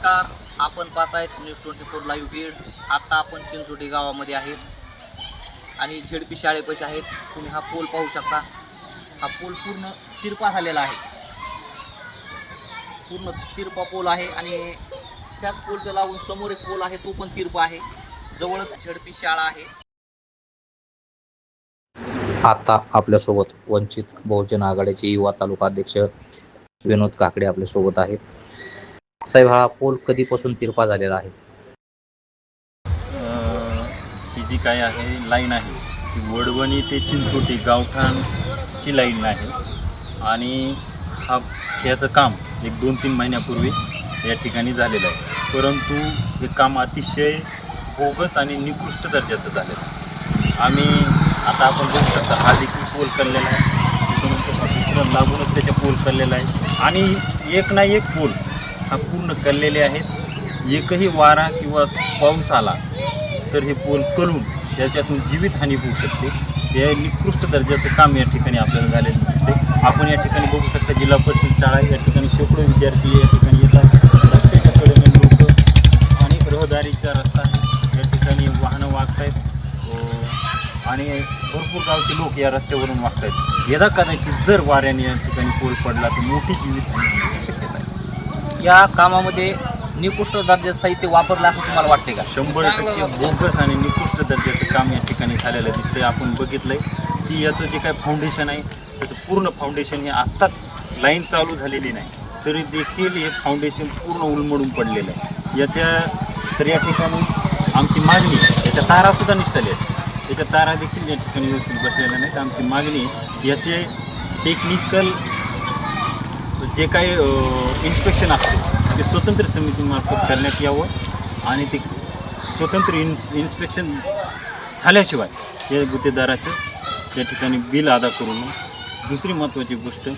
नमस्कार, आपण पाहतायत news 24 live Beed. आता आपण चिंचोटी गावामध्ये आहेत आणि झेडपी शाळेपाशी आहेत. तुम्ही हा पोल पाहू शकता. हा पोल पूर्ण तिरपा झालेला आहे. पूर्ण तिरपा पोल आहे आणि त्याच पोलच्या लागून समोर एक पोल आहे, तो पण तिरपा आहे. जवळच झेडपी शाळा आहे. आता आपल्यासोबत वंचित बहुजन आघाडीचे युवा तालुका अध्यक्ष विनोद काकडे आपल्यासोबत आहेत. साहेब, हा पोल कधीपासून तिरपा झालेला आहे? ही जी काय आहे लाईन आहे ती वडवणी ते चिंचोटी गावठाणची लाईन आहे आणि याचं काम 1-2-3 महिन्यापूर्वी या ठिकाणी झालेलं आहे. परंतु हे काम अतिशय बोगस आणि निकृष्ट दर्जाचं झालेलं आहे. आम्ही आता आपण बघू शकता, हा देखील पोल कललेला आहे, त्याच्यानंतर लागूनच त्याच्या पोल कललेला आहे आणि एक ना एक पोल हा पूर्ण कललेले आहेत. एकही वारा किंवा पाऊस आला तर हे पोल कलून त्याच्यातून जीवितहानी होऊ शकते. हे निकृष्ट दर्जाचं काम या ठिकाणी आपल्याला झालेलं दिसते. आपण या ठिकाणी बघू शकता, जिल्हा परिषद शाळा आहे. या ठिकाणी शेकडो विद्यार्थी या ठिकाणी येतात. रस्त्याच्या कडेने लोक आणि रहदारीचा रस्ता आहे, या ठिकाणी वाहनं वागत आहेत आणि भरपूर गावचे लोक या रस्त्यावरून वागत आहेत. यदा कदाचित जर वाऱ्याने या ठिकाणी पोल पडला तर मोठी जीवितहानी होण्याची शक्यता आहे. या कामामध्ये निकृष्ट दर्जाचं साहित्य वापरलं असं तुम्हाला वाटते का? 100% बोगस आणि निकृष्ट दर्जाचं काम या ठिकाणी झालेलं दिसतंय. आपण बघितलंय की याचं जे काय फाउंडेशन आहे त्याचं पूर्ण फाउंडेशन हे आत्ताच लाईन चालू झालेली नाही तरी देखील हे फाउंडेशन पूर्ण उलमडून पडलेलं आहे. तर या ठिकाणी आमची मागणी, याच्या तारासुद्धा निघाल्या आहेत, त्याच्या तारा देखील या ठिकाणी व्यवस्थित बसलेल्या नाहीत. आमची मागणी याचे टेक्निकल जे काही इन्स्पेक्शन असते ते स्वतंत्र समितीमार्फत करण्यात यावं आणि ते स्वतंत्र इन्स्पेक्शन झाल्याशिवाय या गुत्तेदाराचं त्या ठिकाणी बिल अदा करू नये. दुसरी महत्त्वाची गोष्ट,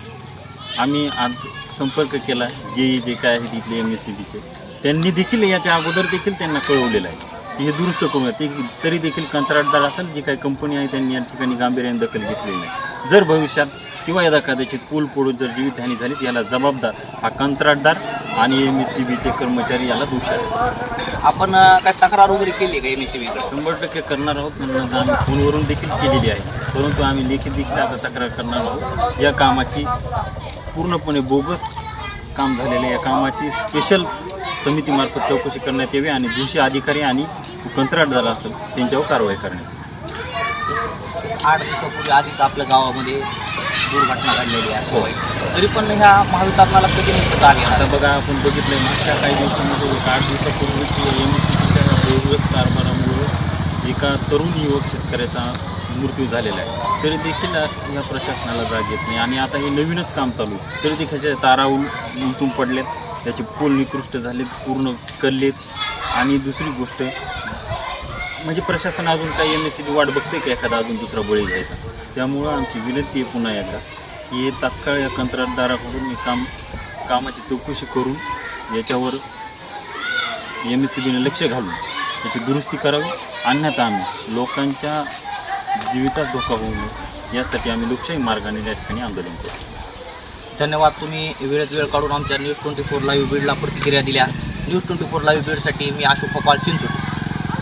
आम्ही आज संपर्क केला जे काय आहे तिथले MSCBचे, त्यांनी देखील याच्या अगोदर देखील त्यांना कळवलेलं आहे की हे दुरुस्त करूया. ते तरी देखील कंत्राटदार असेल, जी काही कंपनी आहे त्यांनी या ठिकाणी गांभीर्याने दखल घेतलेली नाही. जर भविष्यात किंवा यदा कदाचित पूल पडून जर जीवितहानी झाली तर याला जबाबदार हा कंत्राटदार आणि MSCBचे कर्मचारी याला दोषी असतात. आपण काय तक्रार वगैरे केली का MSCBकडे? 100% करणार आहोत. त्यांना आम्ही फोनवरून देखील केलेली आहे, परंतु आम्ही लेखी देखील आता तक्रार करणार आहोत. या कामाची पूर्णपणे बोगस काम झालेलं, या कामाची स्पेशल समितीमार्फत चौकशी करण्यात यावी आणि दोषी अधिकारी आणि कंत्राटदार असेल त्यांच्यावर कारवाई करण्यात यावी. 8 दिवसापूर्वी आधीच आपल्या गावामध्ये दुर्घटना घडलेली आहे, तरी पण ह्या महावितरणाला कधी निश्चित आली? आता बघा, आपण बघितलं मागच्या काही दिवसांमध्ये 8 दिवसापूर्वीच MSCBच्या बोगस कारभारामुळे एका तरुण युवक शेतकऱ्याचा मृत्यू झालेला आहे. तरी देखील या प्रशासनाला जाग येत नाही आणि आता हे नवीनच काम चालू आहे तरी देखील तारा उलटून पडलेत, त्याचे पोल निकृष्ट झालेत, पूर्ण कललेत. आणि दुसरी गोष्ट म्हणजे प्रशासन अजून काही MSCB वाट बघते का एखादा अजून दुसरा बळी घ्यायचा. त्यामुळं आमची विनंती आहे पुन्हा एकदा की हे तात्काळ या कंत्राटदाराकडून हे कामाची चौकशी करून याच्यावर MSCBने लक्ष घालून याची दुरुस्ती करावी. अन्यथा आम्ही लोकांच्या जीवितात धोका होऊ नये यासाठी आम्ही लोकशाही मार्गाने या ठिकाणी आंदोलन करू. धन्यवाद. तुम्ही वेळेत वेळ काढून आमच्या न्यूज 24 लाईव्ह बीडला प्रतिक्रिया दिल्या. न्यूज 24 लाईव्ह बीडसाठी मी अशोक पवार, चिंचोटी.